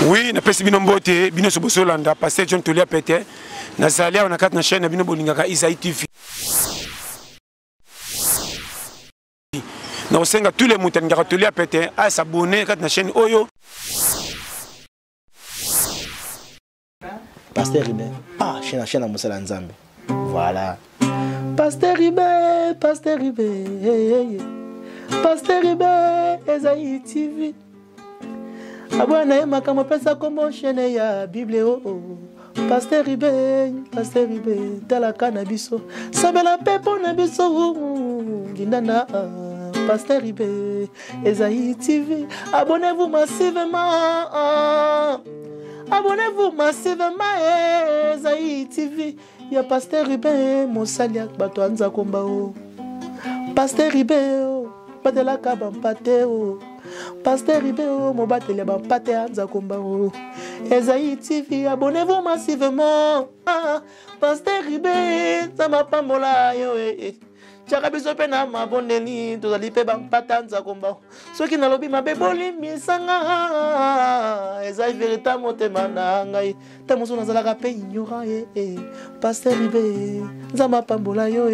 Oui, na pesi bino mbote, bino sobosolanda, pasteur John Tolia Pete, na zalia na kati na chaîne bino bolingaka Isaïe TV. Na osenga tous les moutans ngaka Tolia Pete à s'abonner kati na chaîne Oyo. Pasteur Ribé. Ah, chaîne à Moussala Nzambe. Voilà. Pasteur Ribé, Pasteur Ribé. Pasteur Ribé, Isaïe TV. Abwana ye makamo pesa kombo chaîne ya Bible oh. Pasteur Ribé, tala kana biso. Sabela pepo na biso Lindana. Pasteur Ribé, Isaïe TV. Abonnez-vous massivement. Abonnez-vous massivement Isaïe TV. Ya Pasteur Ribé, Mosaliak bato anza komba o. Pasteur Ribé, batela ka bampate o. Pasteur Ribé, mon batele bampate anza komba o. Isaïe TV, abonnez-vous massivement. Pasteur Ribé, ça m'a pas mola yo Chaka biso pe na maboneli tozali pe bampatanza komba soki nalobi mabe bolimi sanga ezai véritable motema na ngai ta moso nazalaka pe ignorant Pasteur Ribé nzamba pambola yo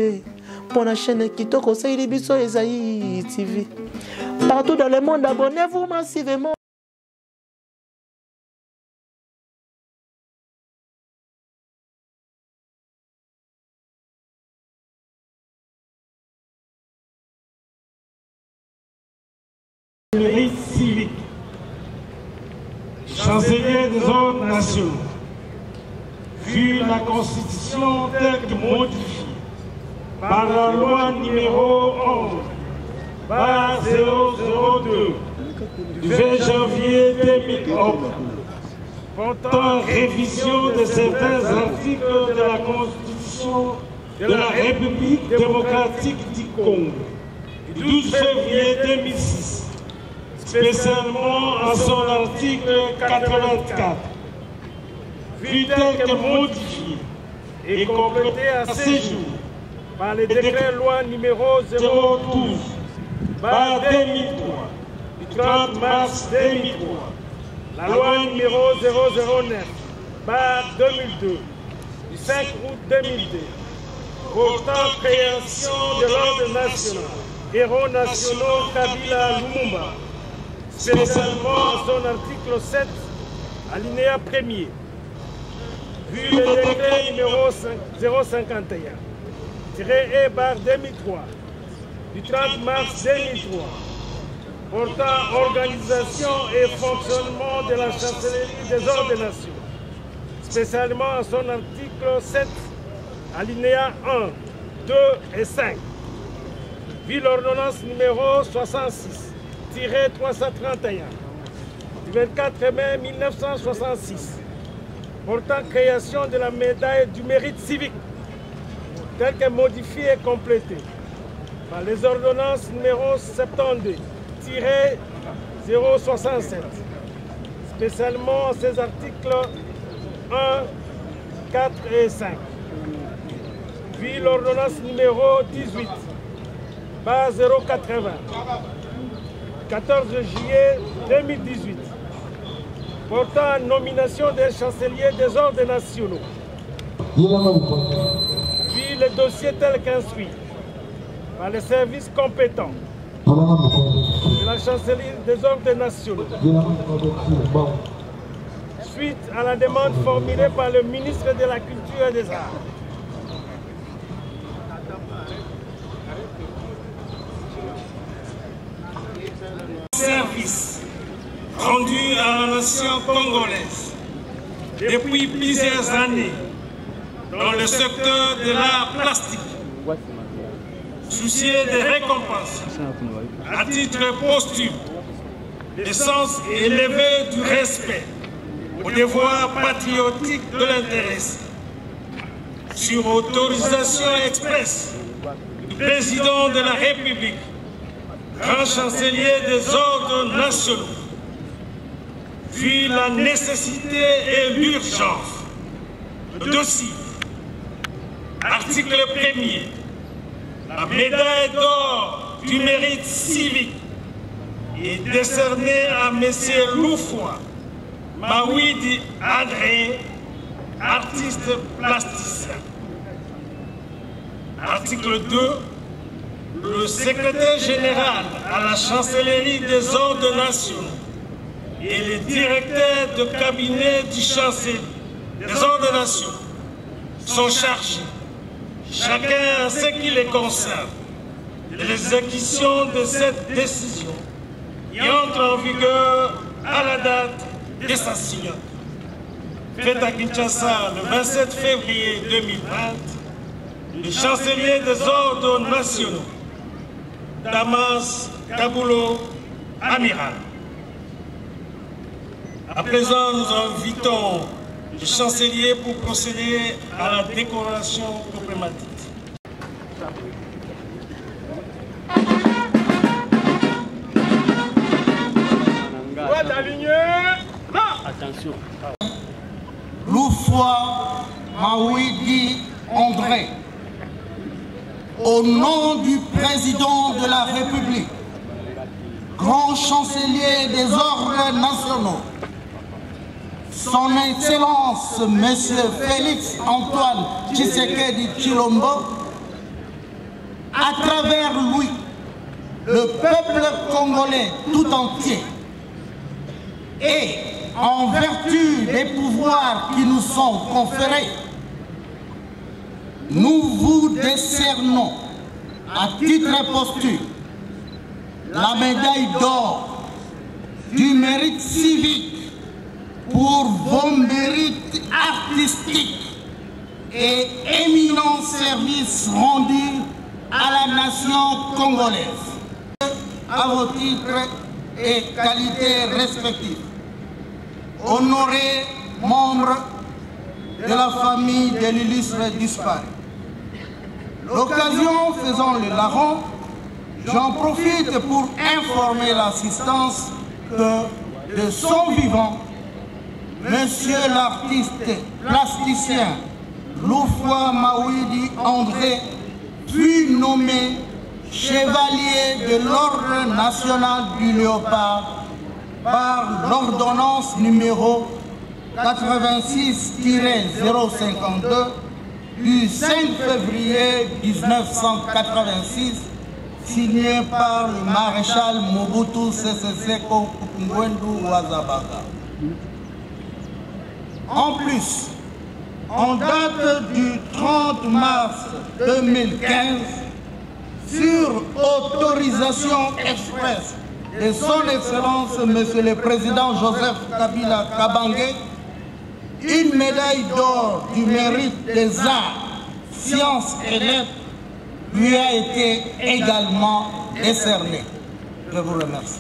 pour la chaîne kitoko saili biso Isaïe TV partout dans le monde abonnez-vous massivement. Civique, chancelier des ordres nationaux, vu la Constitution telle que modifiée par la loi numéro 11/002 du 20 janvier 2011 portant révision de certains articles de la Constitution de la République démocratique du Congo du 12 février 2006. Spécialement en son article 84, vu tel que modifié et complété à ce jour par le décret loi numéro 012/2003 du 30 mars 2003, la loi numéro 009/2002 du 5 août 2002 portant création de l'ordre national, héros nationaux Kabila Lumumba, spécialement son article 7, alinéa 1er, vu le décret numéro 051-E/2003 du 30 mars 2003, portant organisation et fonctionnement de la chancellerie des ordres nationaux, spécialement son article 7, alinéa 1, 2 et 5, vu l'ordonnance numéro 66-331 du 24 mai 1966 portant création de la médaille du mérite civique telle que modifiée et complétée par les ordonnances numéro 72-067 spécialement ces articles 1, 4 et 5 puis l'ordonnance numéro 18/080 14 juillet 2018, portant nomination des chanceliers des ordres nationaux. Puis le dossier tel qu'instruit par les services compétents de la chancellerie des ordres nationaux. Suite à la demande formulée par le ministre de la Culture et des Arts. Service rendu à la nation congolaise depuis plusieurs années dans le secteur de l'art plastique, soucieux des récompenses à titre posthume, le sens élevé du respect au devoir patriotique de l'intérêt, sur autorisation expresse du président de la République, grand chancelier des ordres nationaux, vu la nécessité et l'urgence, le dossier, article 1er, la médaille d'or du mérite civique est décernée à M. Mawidi André, artiste plasticien. Article 2. Le secrétaire général à la chancellerie des ordres nationaux et les directeurs de cabinet du chancelier des ordres nationaux sont chargés, chacun en ce qui les concerne, de l'exécution de cette décision qui entre en vigueur à la date de sa signature. Faite à Kinshasa le 27 février 2020, le chancelier des ordres nationaux, Damas Kabulo Amiral. À présent, nous invitons le chancelier pour procéder à la décoration problématique. Attention. Loufoua Mawidi André, au nom du président de la République, grand chancelier des ordres nationaux, son Excellence Monsieur Félix Antoine Tshisekedi Tshilombo, à travers lui, le peuple congolais tout entier, et en vertu des pouvoirs qui nous sont conférés, nous vous décernons à titre posthume la médaille d'or du mérite civique pour vos mérites artistiques et éminents services rendus à la nation congolaise à vos titres et qualités respectives. Honorés membres de la famille de l'illustre disparu. L'occasion faisant le larron, j'en profite pour informer l'assistance que de son vivant, Monsieur l'artiste plasticien Loufoua Mawidi André fut nommé chevalier de l'ordre national du Léopard par l'ordonnance numéro 86-052 du 5 février 1986, signé par le maréchal Mobutu Sese Seko Ngwendu Wazabaka. En plus, en date du 30 mars 2015, sur autorisation expresse de son Excellence Monsieur le Président Joseph Kabila Kabange, une médaille d'or du mérite des arts, sciences et lettres lui a été également décernée. Je vous remercie.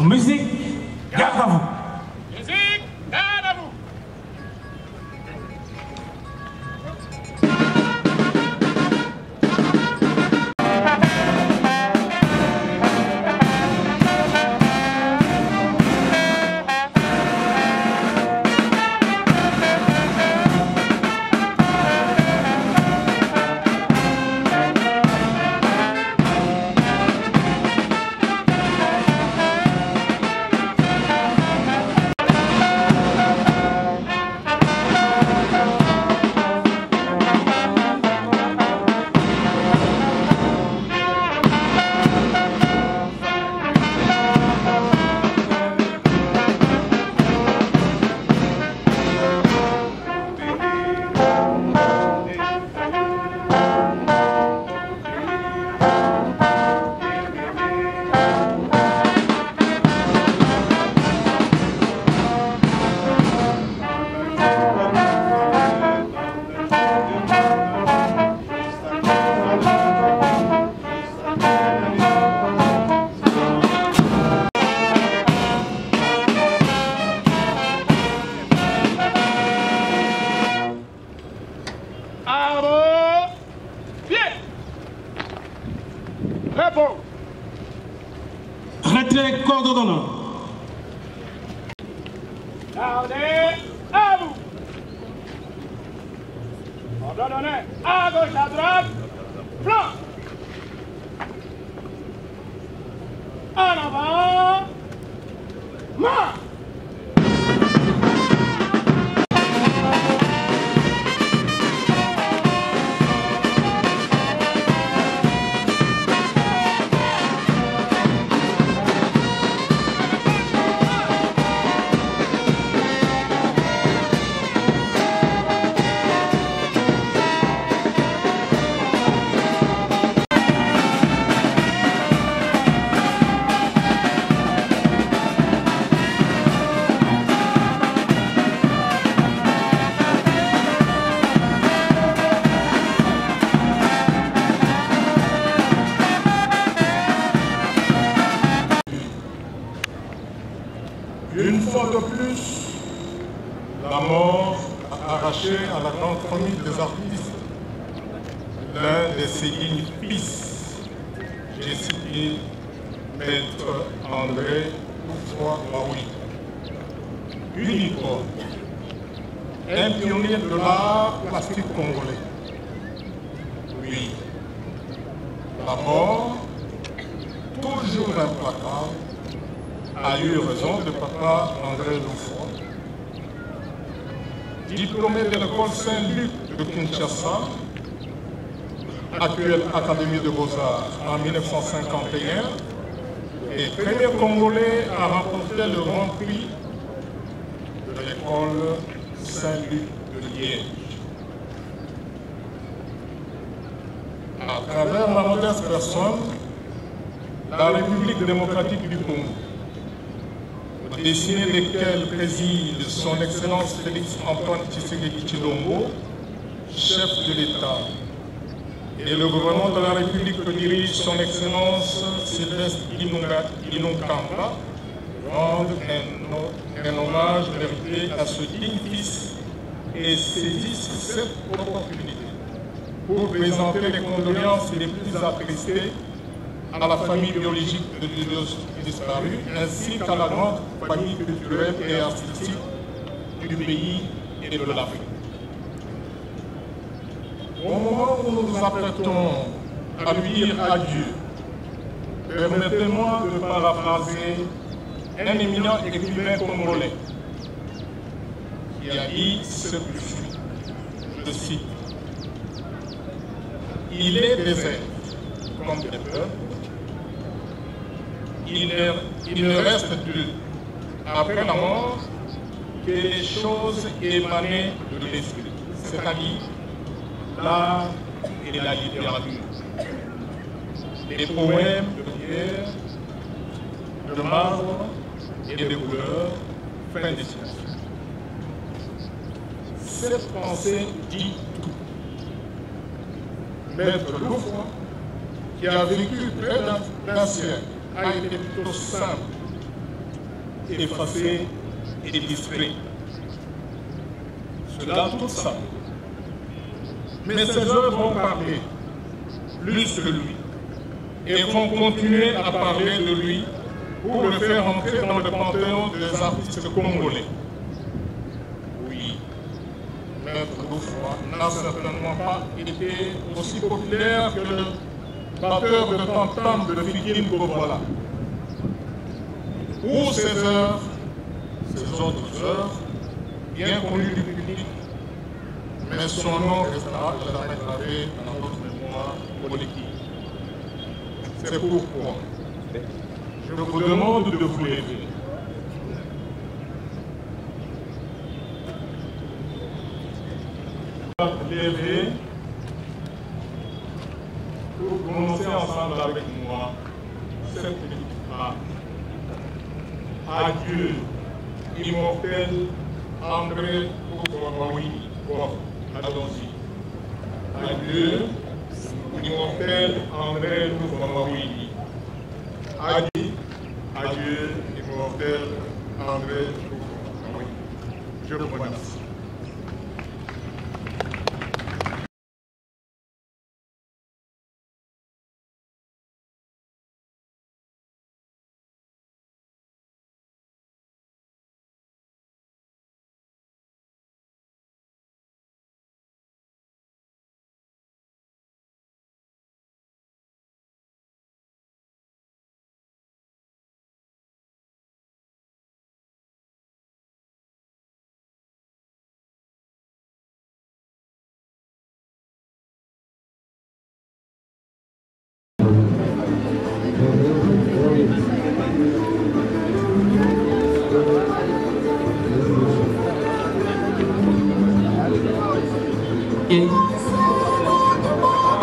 Musique, garde à vous. Musique, garde à vous. Repos. Retrait cordon d'honneur. Gardez à vous. Ordre donné à gauche, à droite. Flanc. En avant. Marche. Une fois de plus, la mort a arraché à la grande famille des artistes l'un de ses dignes fils. J'ai cité Maître André Louffoy-Maoui. Une icône, un pionnier de l'art plastique congolais. Oui, la mort, toujours implacable, a eu raison de papa André Louffoy. Diplômé de l'école Saint-Luc de Kinshasa, actuelle Académie de Beaux-Arts en 1951, et premier Congolais à remporter le Grand Prix de l'école Saint-Luc de Liège. À travers ma modeste personne, la République démocratique du Congo, au dessiné desquels préside son Excellence Félix Antoine Tshisekedi Tshilombo, chef de l'État, et le gouvernement de la République que dirige son Excellence Sylvestre Ilunga rendent un hommage mérité à ce digne fils et saisissent cette opportunité pour présenter les condoléances les plus attristées à la famille biologique de Dios disparu, ainsi qu'à la grande famille culturelle et artistique du pays et de l'Afrique. Au moment où nous nous apprêtons à lui dire adieu, permettez-moi de paraphraser un éminent écrivain congolais qui a dit ce que suit. Je cite: il est des êtres comme des peuples. Il ne reste après la mort que les choses émanées de l'esprit, c'est-à-dire l'art et la littérature, les poèmes de pierre, de marbre et de couleur. Fin de citation. Cette pensée dit tout. Maître Louffoy, qui a vécu près d'un siècle, a été plutôt simple, effacé et distrait. Cela tout ça. Mais ses œuvres vont parler plus que lui et vont continuer à parler de lui pour le faire entrer dans le panthéon des artistes congolais. Oui, Maître Louffoy n'a certainement pas été aussi populaire que le batteur de tam-tam de Fikine Bobola. Pour ses œuvres, ses autres œuvres, bien connues du public, mais son nom restera jamais gravé dans notre mémoire collective. C'est pourquoi je vous demande de vous lever. Lever pour prononcer ensemble avec moi cette petite phrase. Adieu, immortel André Louffoy-Maoui. Allons-y. Adieu, immortel André Louffoy-Maoui. Adieu, immortel André Louffoy-Maoui. Je vous remercie.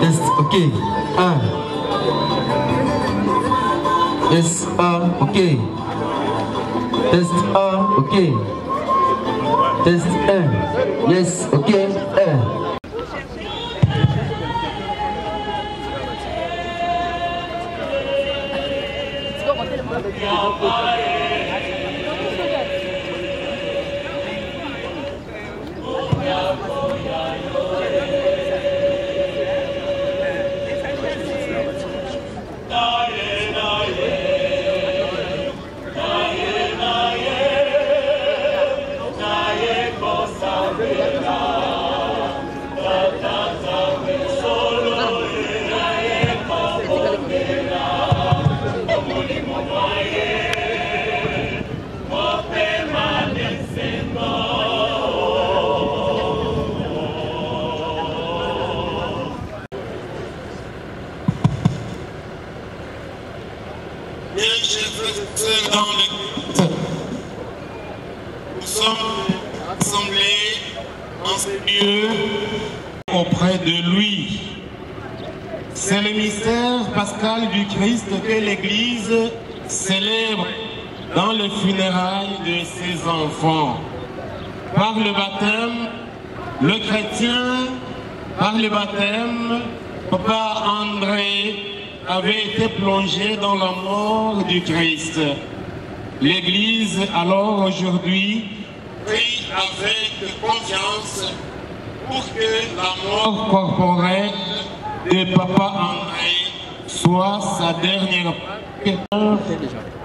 Test, ok. 1. Test 1, ok. Test 1, ok. Test 1. Yes, ok. 1. Nous sommes assemblés en ce lieu auprès de lui. C'est le mystère pascal du Christ que l'Église célèbre dans le funérailles de ses enfants. Par le baptême, le chrétien, par le baptême, Papa André avait été plongé dans la mort du Christ. L'Église, alors aujourd'hui, prie avec confiance pour que la mort corporelle de Papa André soit sa dernière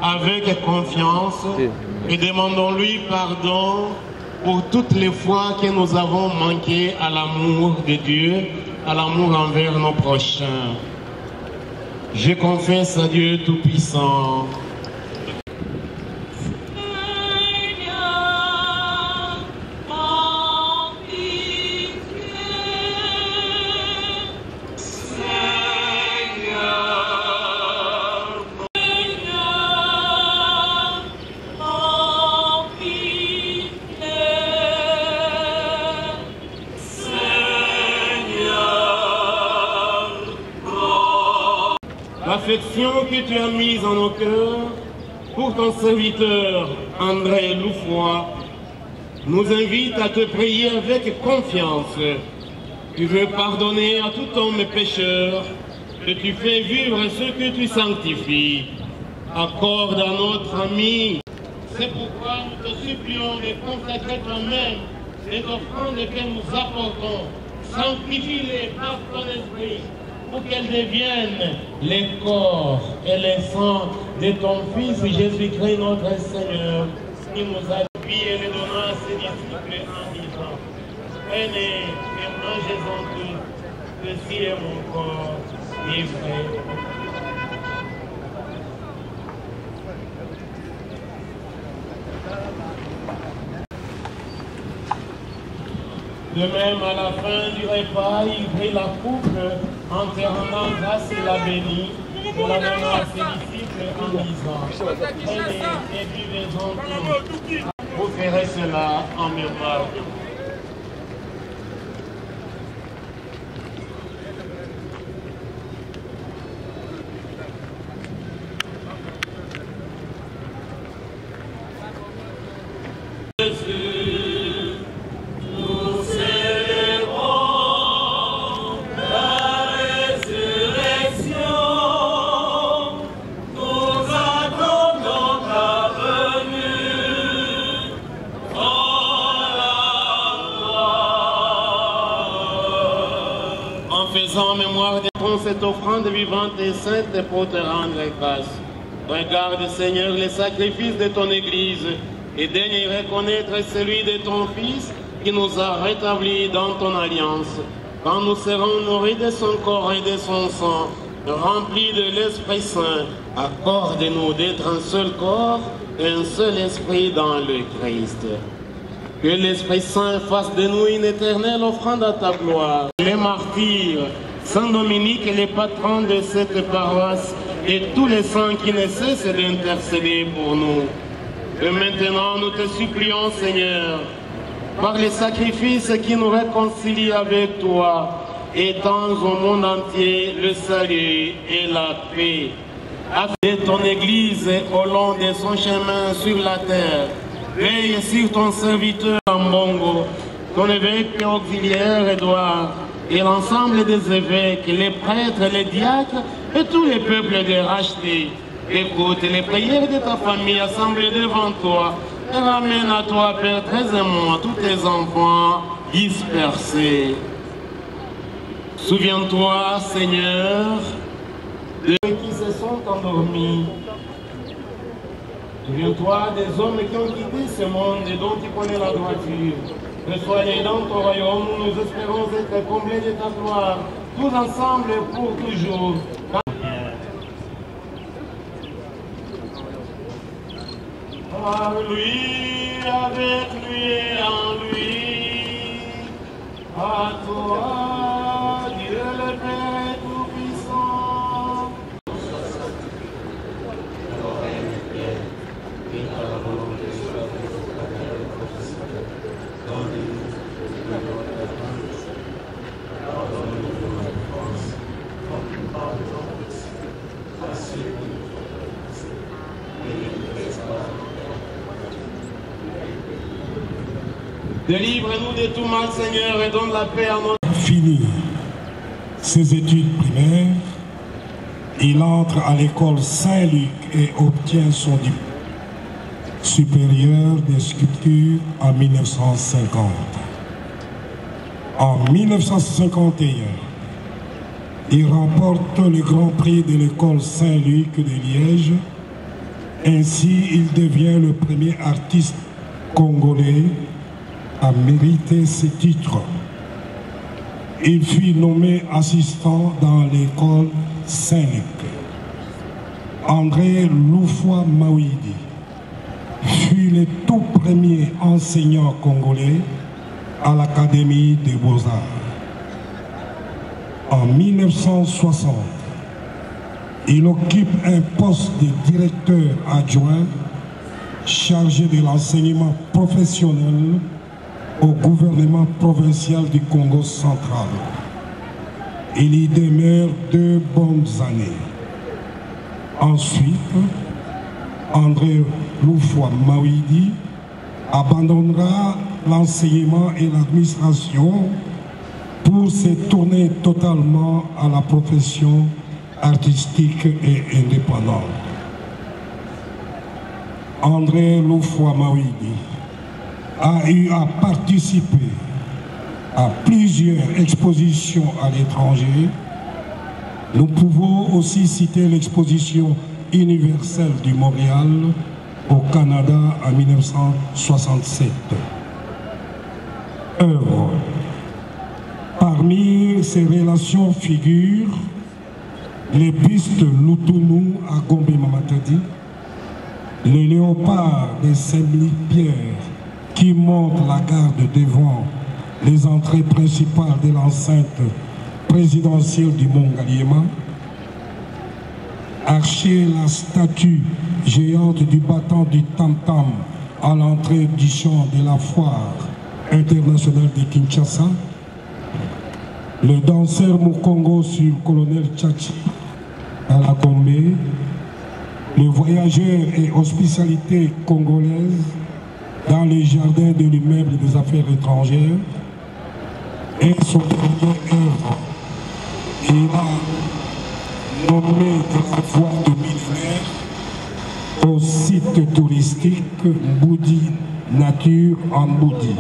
avec confiance et demandons-lui pardon pour toutes les fois que nous avons manqué à l'amour de Dieu, à l'amour envers nos prochains. Je confesse à Dieu Tout-Puissant. L'affection que tu as mise en nos cœurs pour ton serviteur André Loufoy nous invite à te prier avec confiance. Tu veux pardonner à tout homme pécheur, que tu fais vivre ceux que tu sanctifies. Accorde à notre ami. C'est pourquoi nous te supplions de consacrer toi-même les offrandes que nous apportons. Sanctifie-les par ton esprit, pour qu'elles deviennent les corps et les sangs de ton Fils Jésus-Christ notre Seigneur, qui nous a dit et les donna à ses disciples en disant: venez et mangez-en tous, ceci est mon corps livré. De même, à la fin du repas, il prit la coupe, en te rendant grâce, il la bénit, pour la donnant à ses disciples en disant: prenez et buvez-en tous. Vous ferez cela en mémoire de moi. En mémoire de cette offrande vivante et sainte pour te rendre grâce. Regarde, Seigneur, les sacrifices de ton Église et daigne reconnaître celui de ton Fils qui nous a rétablis dans ton alliance. Quand nous serons nourris de son corps et de son sang, remplis de l'Esprit Saint, accorde-nous d'être un seul corps et un seul esprit dans le Christ. Que l'Esprit Saint fasse de nous une éternelle offrande à ta gloire. Les martyrs, Saint Dominique, les patrons de cette paroisse et tous les saints qui ne cessent d'intercéder pour nous. Et maintenant, nous te supplions, Seigneur, par les sacrifices qui nous réconcilient avec toi étends au monde entier le salut et la paix. Affecte ton Église au long de son chemin sur la terre. Veille sur ton serviteur Mbongo, ton évêque auxiliaire Édouard, et l'ensemble des évêques, les prêtres, les diacres et tous les peuples de racheter. Écoute les prières de ta famille assemblée devant toi et ramène à toi, Père très aimant, tous tes enfants dispersés. Souviens-toi, Seigneur, de ceux qui se sont endormis. Souviens-toi des hommes qui ont quitté ce monde et dont tu connais la droiture. Reçois-les dans ton royaume, nous espérons être comblés de ta gloire, tous ensemble pour toujours. Par lui, avec lui et en lui, à toi, Dieu le Père Tout-Puissant. Délivre-nous de tout mal, Seigneur, et donne la paix à notre... Fini ses études primaires, il entre à l'école Saint-Luc et obtient son diplôme supérieur de sculpture en 1950. En 1951, il remporte le Grand Prix de l'école Saint-Luc de Liège. Ainsi, il devient le premier artiste congolais à mériter ce titre. Il fut nommé assistant dans l'école Saint-Luc. André Loufoua Mawidi fut le tout premier enseignant congolais à l'Académie des Beaux-Arts. En 1960, il occupe un poste de directeur adjoint chargé de l'enseignement professionnel au gouvernement provincial du Congo central. Il y demeure 2 bonnes années. Ensuite, André Loufoua Mawidi abandonnera l'enseignement et l'administration pour se tourner totalement à la profession artistique et indépendante. André Loufoua Mawidi a eu à participer à plusieurs expositions à l'étranger. Nous pouvons aussi citer l'exposition universelle du Montréal au Canada en 1967. Œuvre. Parmi ces relations figurent les bustes Loutonou à Gombe-Mamatadi, les léopards des Saint-Pierre qui montent la garde devant les entrées principales de l'enceinte présidentielle du Mont-Galiema, archer la statue géante du battant du Tam-Tam à l'entrée du champ de la foire internationale de Kinshasa, le danseur Mukongo sur le colonel Tchachi à la Gombe, les voyageurs et hospitalités congolaises dans les jardins de l'immeuble des affaires étrangères, et son dernier œuvre, il a nommé de la voie de millénaire au site touristique Mboudi Nature en Mboudi,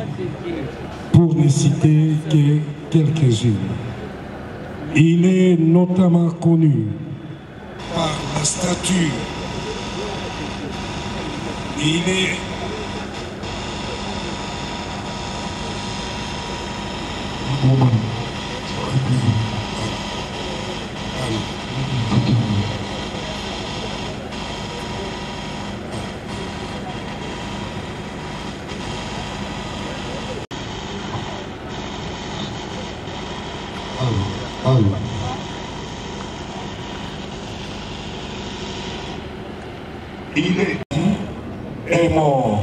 pour ne citer que quelques-unes. Il est notamment connu par la statue. Il est est mort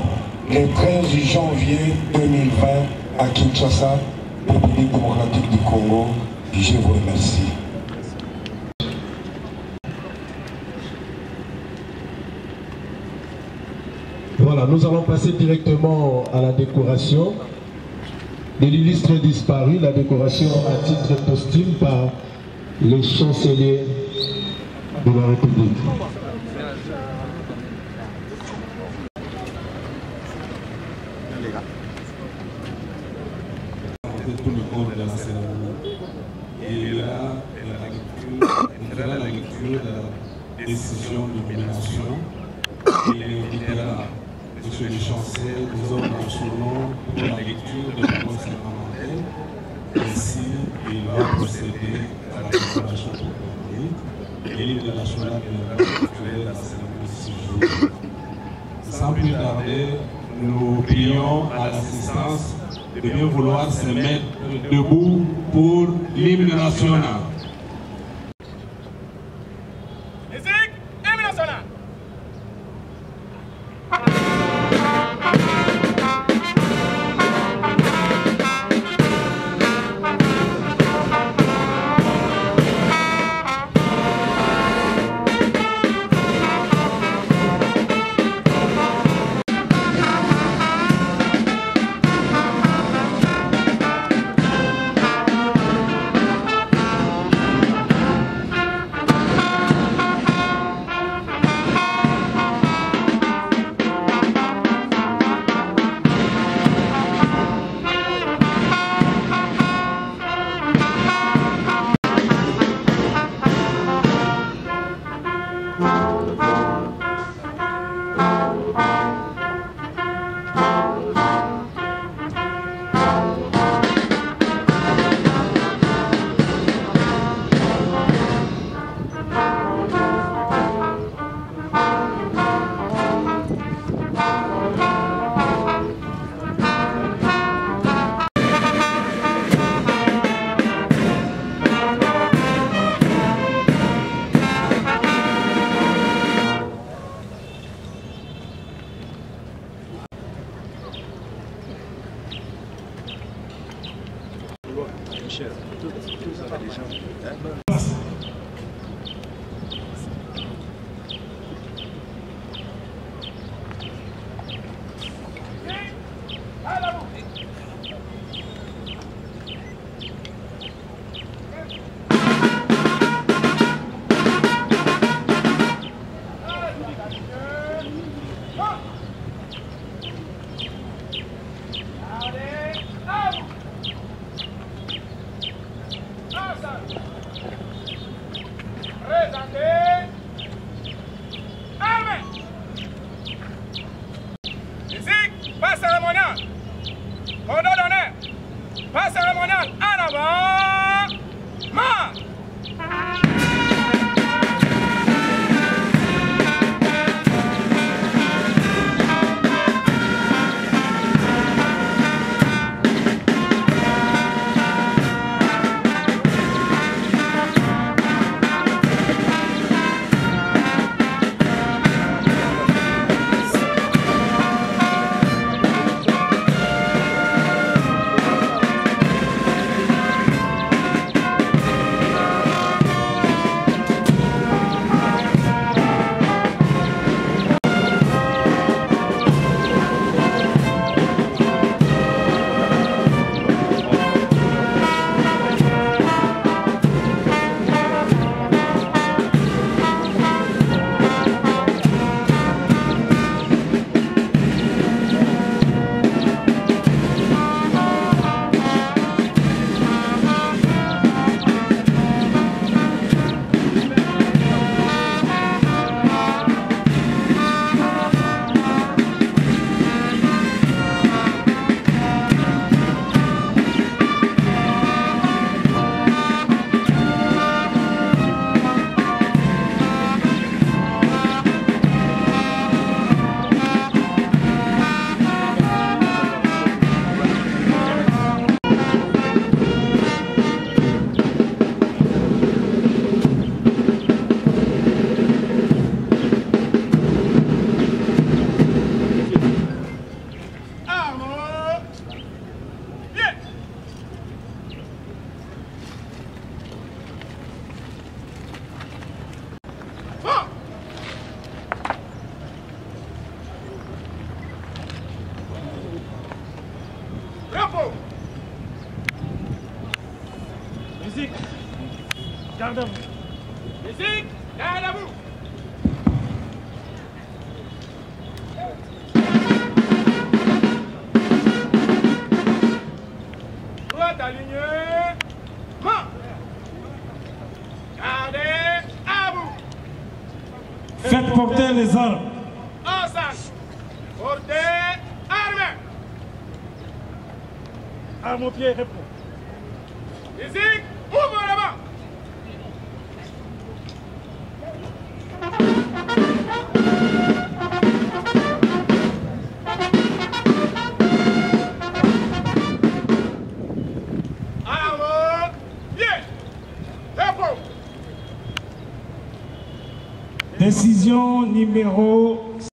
le 13 janvier 2020 à Kinshasa, République démocratique du Congo, Je vous remercie. Voilà, nous allons passer directement à la décoration de l'illustre disparu, la décoration à titre posthume par le chancelier de la République. Tout le corps de la cérémonie et là, on fera la lecture de la décision de nomination et il invitera Monsieur le chancelier, nous sommes dans son nom pour la lecture de la loi sacramentelle. Ainsi, il va procéder à la déclaration de l'autorité et l'île nationale viendra effectuer la cérémonie de ce jour. Sans plus tarder, nous prions à l'assistance de bien vouloir se mettre debout pour l'hymne national. Musique, hymne national. Musique, garde à vous. Droite alignée. Main. Gardez à vous. Faites porter les armes. En sac. Portez armée. Arme au pied, répond. Musique, ouvre la main. Arme, pied, repos. Décision numéro